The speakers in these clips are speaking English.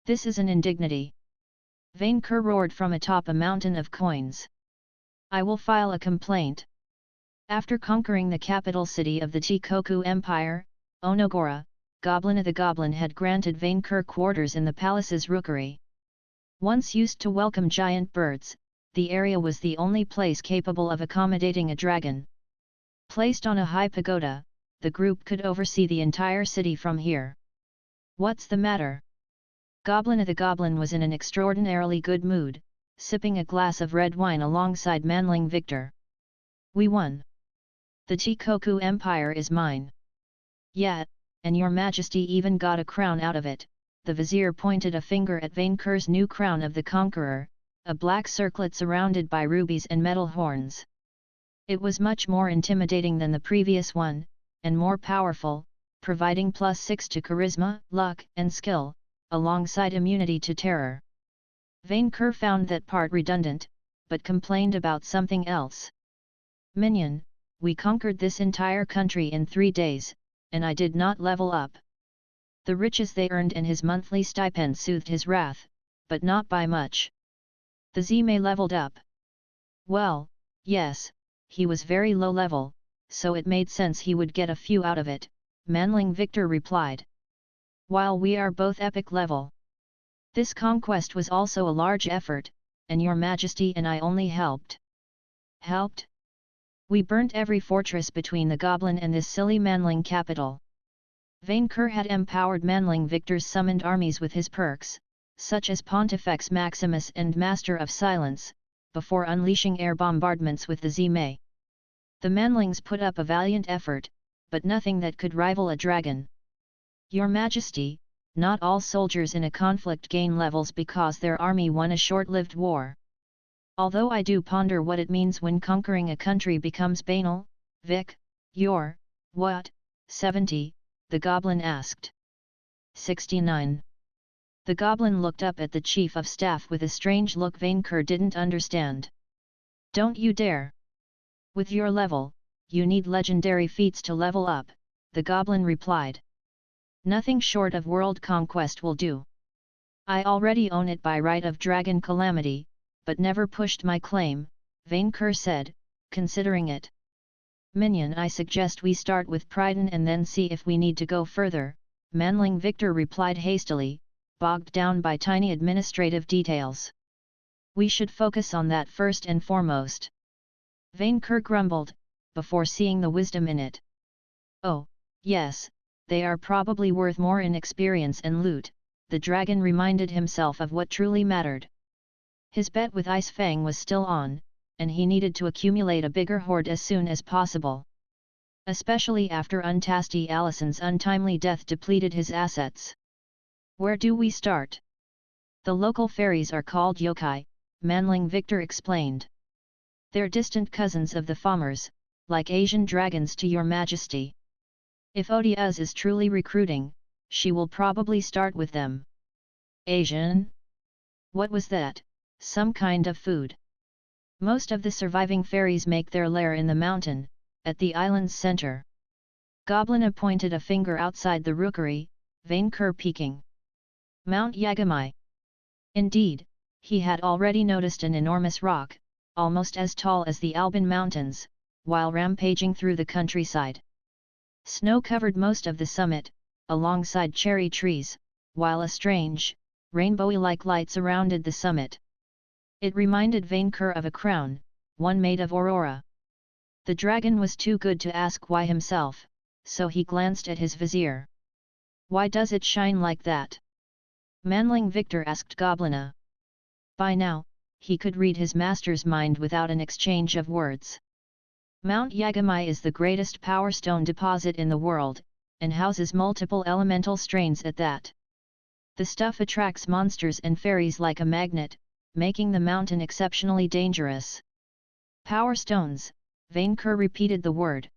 This is an indignity. Vainqueur roared from atop a mountain of coins. I will file a complaint. After conquering the capital city of the Chikoku Empire, Onogora, Goblin the Goblin had granted Vainqueur quarters in the palace's rookery. Once used to welcome giant birds, the area was the only place capable of accommodating a dragon. Placed on a high pagoda, the group could oversee the entire city from here. What's the matter? Goblin the Goblin was in an extraordinarily good mood, sipping a glass of red wine alongside Manling Victor. We won. The Chikoku Empire is mine. Yeah, and your majesty even got a crown out of it. The vizier pointed a finger at Vainqueur's new crown of the conqueror, a black circlet surrounded by rubies and metal horns. It was much more intimidating than the previous one, and more powerful, providing +6 to charisma, luck, and skill, alongside immunity to terror. Vainqueur found that part redundant, but complained about something else. Minion, we conquered this entire country in 3 days, and I did not level up. The riches they earned and his monthly stipend soothed his wrath, but not by much. The Zime leveled up. Well, yes, he was very low level, so it made sense he would get a few out of it, Manling Victor replied. While we are both epic level. This conquest was also a large effort, and your majesty and I only helped. Helped? We burnt every fortress between the goblin and this silly Manling capital. Vainqueur had empowered Manling Victor's summoned armies with his perks, such as Pontifex Maximus and Master of Silence, before unleashing air bombardments with the Zime. The Manlings put up a valiant effort, but nothing that could rival a dragon. Your Majesty, not all soldiers in a conflict gain levels because their army won a short-lived war. Although I do ponder what it means when conquering a country becomes banal. Vic, you're, what, 70, the goblin asked. 69. The goblin looked up at the chief of staff with a strange look Vainqueur didn't understand. Don't you dare! With your level, you need legendary feats to level up, the goblin replied. Nothing short of world conquest will do. I already own it by right of Dragon Calamity, but never pushed my claim, Vainqueur said, considering it. Minion, I suggest we start with Pryden and then see if we need to go further, Manling Victor replied hastily, bogged down by tiny administrative details. We should focus on that first and foremost. Vainqueur grumbled, before seeing the wisdom in it. Oh, yes, they are probably worth more in experience and loot, the dragon reminded himself of what truly mattered. His bet with Ice Fang was still on, and he needed to accumulate a bigger hoard as soon as possible. Especially after Untasty Allison's untimely death depleted his assets. Where do we start? The local fairies are called yokai, Manling Victor explained. They're distant cousins of the farmers, like Asian dragons to your majesty. If Odiaz is truly recruiting, she will probably start with them. Asian? What was that? Some kind of food. Most of the surviving fairies make their lair in the mountain, at the island's center. Goblin pointed a finger outside the rookery, Vainqueur peeking. Mount Yagamai. Indeed, he had already noticed an enormous rock, almost as tall as the Alban Mountains, while rampaging through the countryside. Snow covered most of the summit, alongside cherry trees, while a strange, rainbowy-like light surrounded the summit. It reminded Vainqueur of a crown, one made of aurora. The dragon was too good to ask why himself, so he glanced at his vizier. Why does it shine like that? Manling Victor asked Goblina. By now, he could read his master's mind without an exchange of words. Mount Yagamai is the greatest power stone deposit in the world, and houses multiple elemental strains at that. The stuff attracts monsters and fairies like a magnet, making the mountain exceptionally dangerous. Power stones, Vainqueur repeated the word.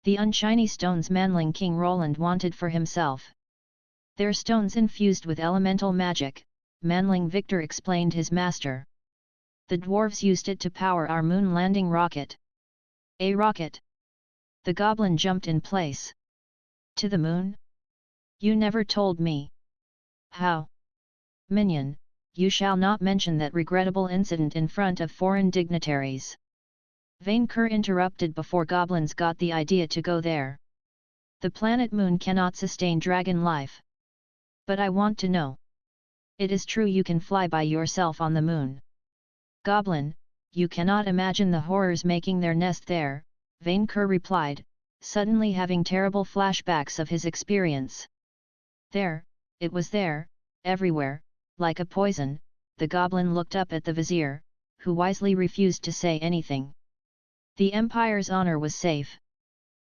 The unshiny stones Manling King Roland wanted for himself. They're stones infused with elemental magic, Manling Victor explained his master. The dwarves used it to power our moon landing rocket. A rocket? The goblin jumped in place. To the moon? You never told me. How? Minion, you shall not mention that regrettable incident in front of foreign dignitaries. Vainqueur interrupted before goblins got the idea to go there. The planet Moon cannot sustain dragon life. But I want to know. It is true you can fly by yourself on the moon. Goblin, you cannot imagine the horrors making their nest there, Vainqueur replied, suddenly having terrible flashbacks of his experience. There, it was there, everywhere, like a poison. The goblin looked up at the vizier, who wisely refused to say anything. The empire's honor was safe.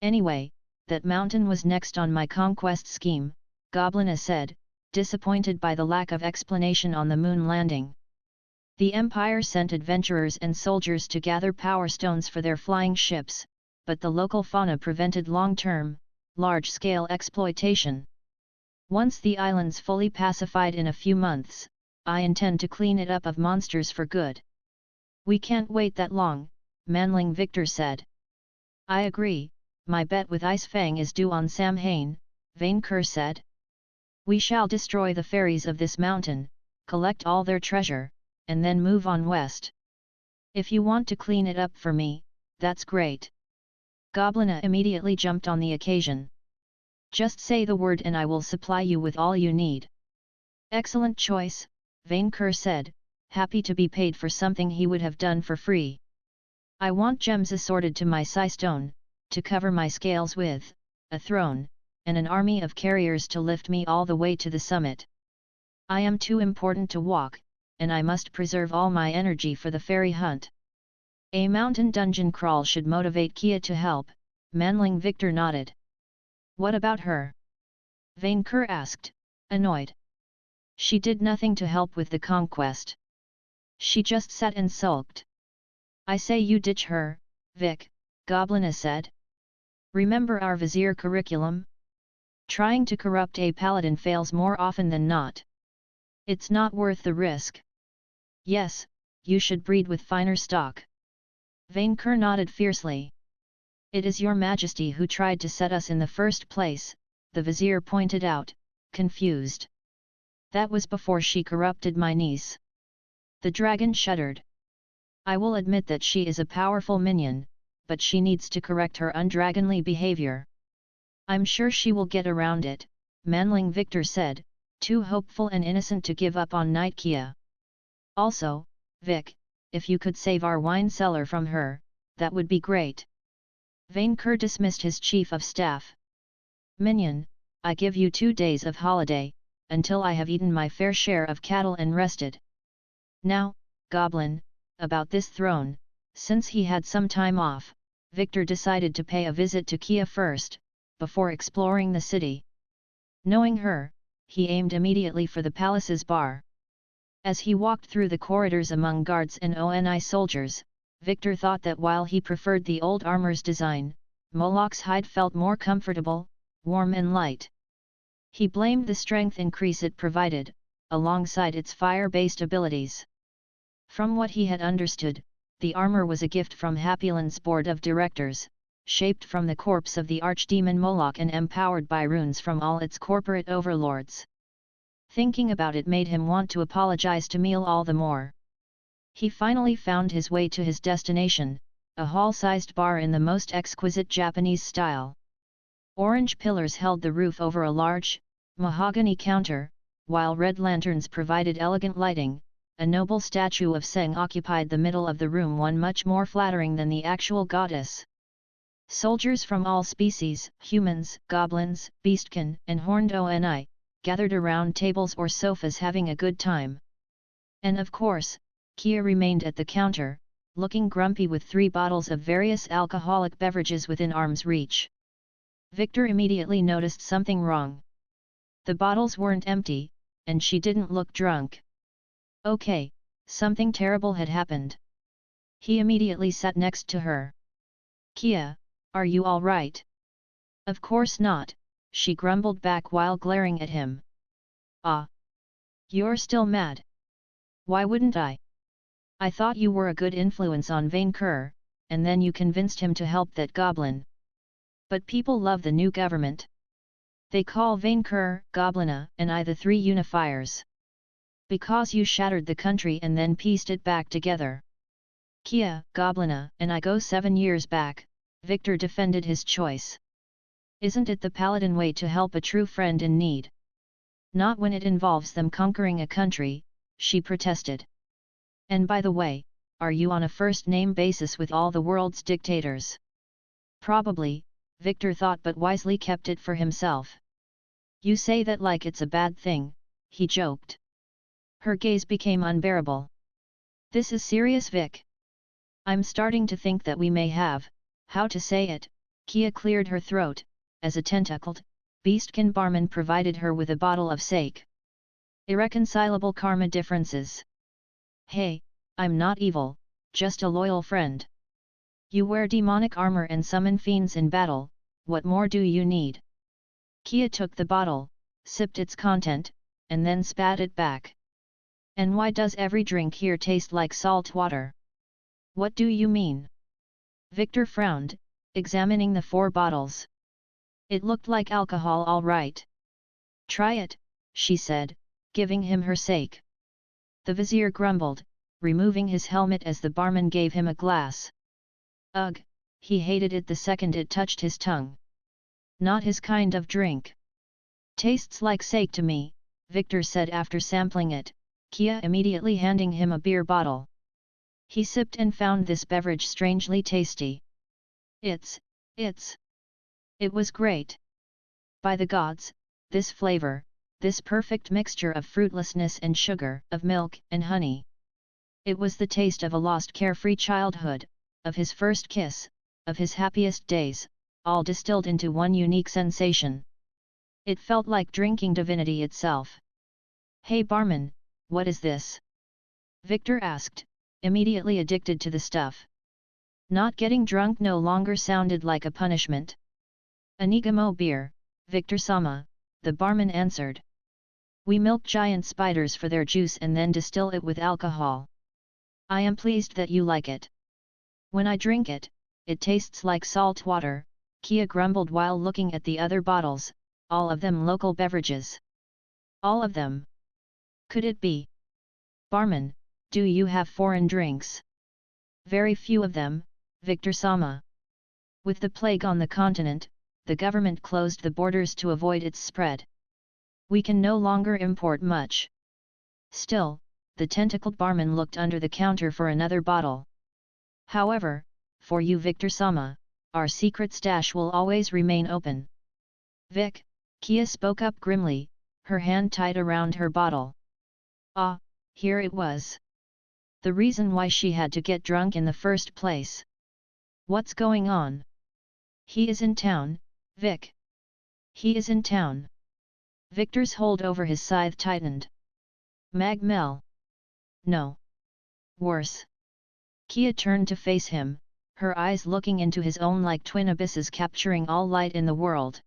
Anyway, that mountain was next on my conquest scheme, Goblina said, disappointed by the lack of explanation on the moon landing. The empire sent adventurers and soldiers to gather power stones for their flying ships, but the local fauna prevented long-term, large-scale exploitation. Once the island's fully pacified in a few months, I intend to clean it up of monsters for good. We can't wait that long, Manling Victor said. I agree, my bet with Ice Fang is due on Samhain, Vainqueur said. We shall destroy the fairies of this mountain, collect all their treasure, and then move on west. If you want to clean it up for me, that's great. Goblina immediately jumped on the occasion. Just say the word and I will supply you with all you need. Excellent choice, Vainqueur said, happy to be paid for something he would have done for free. I want gems assorted to my stone, to cover my scales with, a throne, and an army of carriers to lift me all the way to the summit. I am too important to walk, and I must preserve all my energy for the fairy hunt. A mountain dungeon crawl should motivate Kia to help, Manling Victor nodded. What about her? Vainqueur asked, annoyed. She did nothing to help with the conquest. She just sat and sulked. I say you ditch her, Vic, Goblina said. Remember our vizier curriculum? Trying to corrupt a paladin fails more often than not. It's not worth the risk. Yes, you should breed with finer stock. Vainqueur nodded fiercely. It is your majesty who tried to set us in the first place, the vizier pointed out, confused. That was before she corrupted my niece. The dragon shuddered. I will admit that she is a powerful minion, but she needs to correct her undragonly behavior. I'm sure she will get around it, Manling Victor said, too hopeful and innocent to give up on Knight Kia. Also, Vic, if you could save our wine cellar from her, that would be great. Vainqueur dismissed his chief of staff. Minion, I give you 2 days of holiday, until I have eaten my fair share of cattle and rested. Now, Goblin, about this throne, since he had some time off, Victor decided to pay a visit to Kia first, before exploring the city. Knowing her, he aimed immediately for the palace's bar. As he walked through the corridors among guards and ONI soldiers, Victor thought that while he preferred the old armor's design, Moloch's hide felt more comfortable, warm and light. He blamed the strength increase it provided, alongside its fire-based abilities. From what he had understood, the armor was a gift from Happyland's board of directors, shaped from the corpse of the archdemon Moloch and empowered by runes from all its corporate overlords. Thinking about it made him want to apologize to Meal all the more. He finally found his way to his destination, a hall-sized bar in the most exquisite Japanese style. Orange pillars held the roof over a large, mahogany counter, while red lanterns provided elegant lighting. A noble statue of Seng occupied the middle of the room, one much more flattering than the actual goddess. Soldiers from all species, humans, goblins, beastkin, and horned ONI, gathered around tables or sofas having a good time. And of course, Kia remained at the counter, looking grumpy with 3 bottles of various alcoholic beverages within arm's reach. Victor immediately noticed something wrong. The bottles weren't empty, and she didn't look drunk. Okay, something terrible had happened. He immediately sat next to her. Kia, are you all right? Of course not, she grumbled back while glaring at him. Ah! You're still mad. Why wouldn't I? I thought you were a good influence on Vainqueur, and then you convinced him to help that goblin. But people love the new government. They call Vainqueur, Goblina, and I the 3 unifiers. Because you shattered the country and then pieced it back together. Kia, Goblina, and I go 7 years back, Victor defended his choice. Isn't it the paladin way to help a true friend in need? Not when it involves them conquering a country, she protested. And by the way, are you on a first-name basis with all the world's dictators? Probably, Victor thought, but wisely kept it for himself. You say that like it's a bad thing, he joked. Her gaze became unbearable. This is serious, Vic. I'm starting to think that we may have, how to say it, Kia cleared her throat, as a tentacled, beastkin barman provided her with a bottle of sake. Irreconcilable karma differences. Hey, I'm not evil, just a loyal friend. You wear demonic armor and summon fiends in battle, what more do you need? Kia took the bottle, sipped its content, and then spat it back. And why does every drink here taste like salt water? What do you mean? Victor frowned, examining the 4 bottles. It looked like alcohol, all right. Try it, she said, giving him her sake. The vizier grumbled, removing his helmet as the barman gave him a glass. Ugh, he hated it the second it touched his tongue. Not his kind of drink. Tastes like sake to me, Victor said after sampling it, Kia immediately handing him a beer bottle. He sipped and found this beverage strangely tasty. It was great. By the gods, this flavor, this perfect mixture of fruitlessness and sugar, of milk and honey. It was the taste of a lost carefree childhood, of his first kiss, of his happiest days, all distilled into one unique sensation. It felt like drinking divinity itself. Hey barman, what is this? Victor asked, immediately addicted to the stuff. Not getting drunk no longer sounded like a punishment. Anigamo beer, Victor-sama, the barman answered. We milk giant spiders for their juice and then distill it with alcohol. I am pleased that you like it. When I drink it, it tastes like salt water, Kia grumbled while looking at the other bottles, all of them local beverages. All of them. Could it be? Barman, do you have foreign drinks? Very few of them, Victor-sama. With the plague on the continent, the government closed the borders to avoid its spread. We can no longer import much. Still, the tentacled barman looked under the counter for another bottle. However, for you Victor-sama, our secret stash will always remain open. Vic, Kia spoke up grimly, her hand tied around her bottle. Ah, here it was. The reason why she had to get drunk in the first place. What's going on? He is in town, Vic. He is in town. Victor's hold over his scythe tightened. Magmel. No. Worse. Kia turned to face him, her eyes looking into his own like twin abysses capturing all light in the world.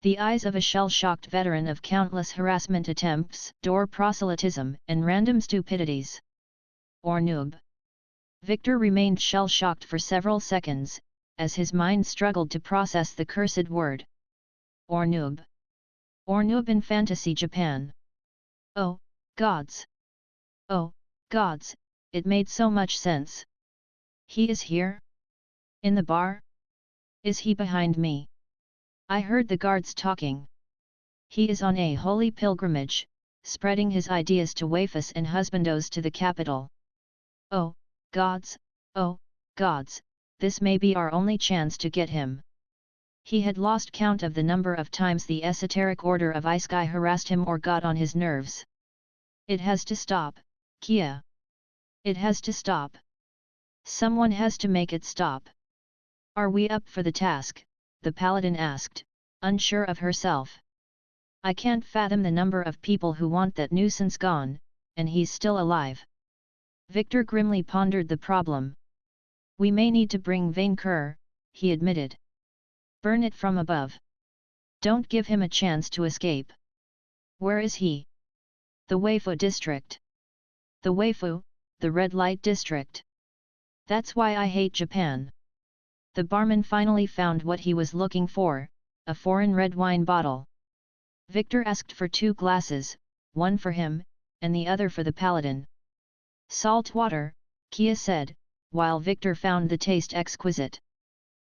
The eyes of a shell-shocked veteran of countless harassment attempts, door proselytism, and random stupidities. Or noob. Victor remained shell-shocked for several seconds, as his mind struggled to process the cursed word. Or noob. Or noob in fantasy Japan. Oh, gods! Oh, gods, it made so much sense. He is here? In the bar? Is he behind me? I heard the guards talking. He is on a holy pilgrimage, spreading his ideas to Wafus and husbandos to the capital. Oh, gods, this may be our only chance to get him. He had lost count of the number of times the esoteric order of Ice Guy harassed him or got on his nerves. It has to stop, Kia. It has to stop. Someone has to make it stop. Are we up for the task? The paladin asked, unsure of herself. I can't fathom the number of people who want that nuisance gone, and he's still alive. Victor grimly pondered the problem. We may need to bring Vainqueur, he admitted. Burn it from above. Don't give him a chance to escape. Where is he? The Waifu district. The Waifu, the red light district. That's why I hate Japan. The barman finally found what he was looking for, a foreign red wine bottle. Victor asked for 2 glasses, one for him, and the other for the paladin. Salt water, Kia said, while Victor found the taste exquisite.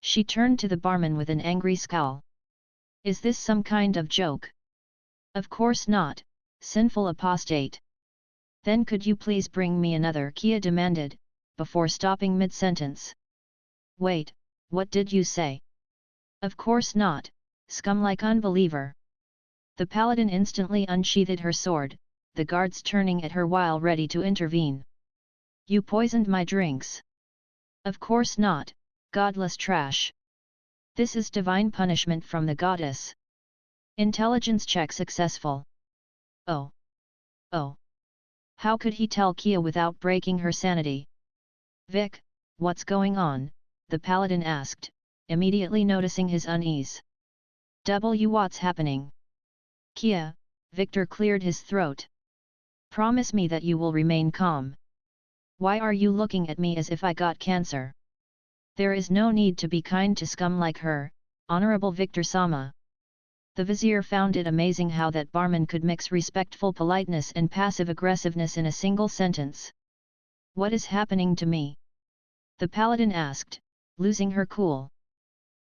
She turned to the barman with an angry scowl. Is this some kind of joke? Of course not, sinful apostate. Then could you please bring me another? Kia demanded, before stopping mid-sentence. Wait, what did you say? Of course not, scum-like unbeliever. The paladin instantly unsheathed her sword, the guards turning at her while ready to intervene. You poisoned my drinks. Of course not, godless trash. This is divine punishment from the goddess. Intelligence check successful. Oh. Oh. How could he tell Kia without breaking her sanity? Vic, what's going on? The paladin asked, immediately noticing his unease. What's happening? Kia, Victor cleared his throat. Promise me that you will remain calm. Why are you looking at me as if I got cancer? There is no need to be kind to scum like her, Honorable Victor Sama. The vizier found it amazing how that barman could mix respectful politeness and passive aggressiveness in a single sentence. What is happening to me? The paladin asked, losing her cool.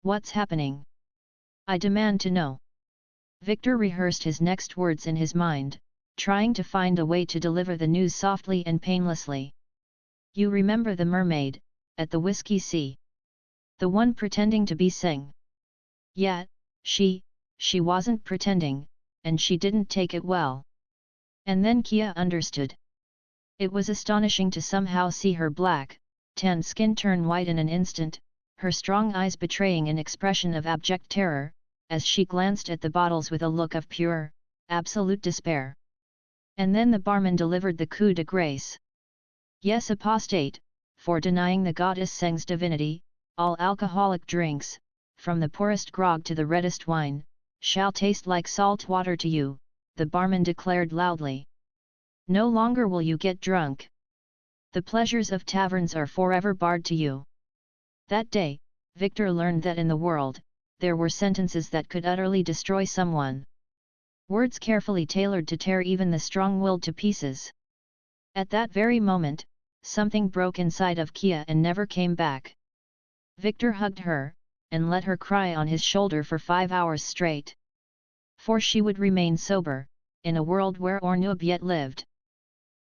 What's happening? I demand to know. Victor rehearsed his next words in his mind, trying to find a way to deliver the news softly and painlessly. You remember the mermaid, at the Whiskey Sea? The one pretending to be Sing? Yeah, she wasn't pretending, and she didn't take it well. And then Kia understood. It was astonishing to somehow see her black, tan skin turn white in an instant, her strong eyes betraying an expression of abject terror, as she glanced at the bottles with a look of pure, absolute despair. And then the barman delivered the coup de grace. Yes, apostate, for denying the goddess Seng's divinity, all alcoholic drinks, from the poorest grog to the reddest wine, shall taste like salt water to you, the barman declared loudly. No longer will you get drunk. The pleasures of taverns are forever barred to you. That day, Victor learned that in the world, there were sentences that could utterly destroy someone. Words carefully tailored to tear even the strong-willed to pieces. At that very moment, something broke inside of Kia and never came back. Victor hugged her, and let her cry on his shoulder for 5 hours straight. For she would remain sober, in a world where Ornub yet lived.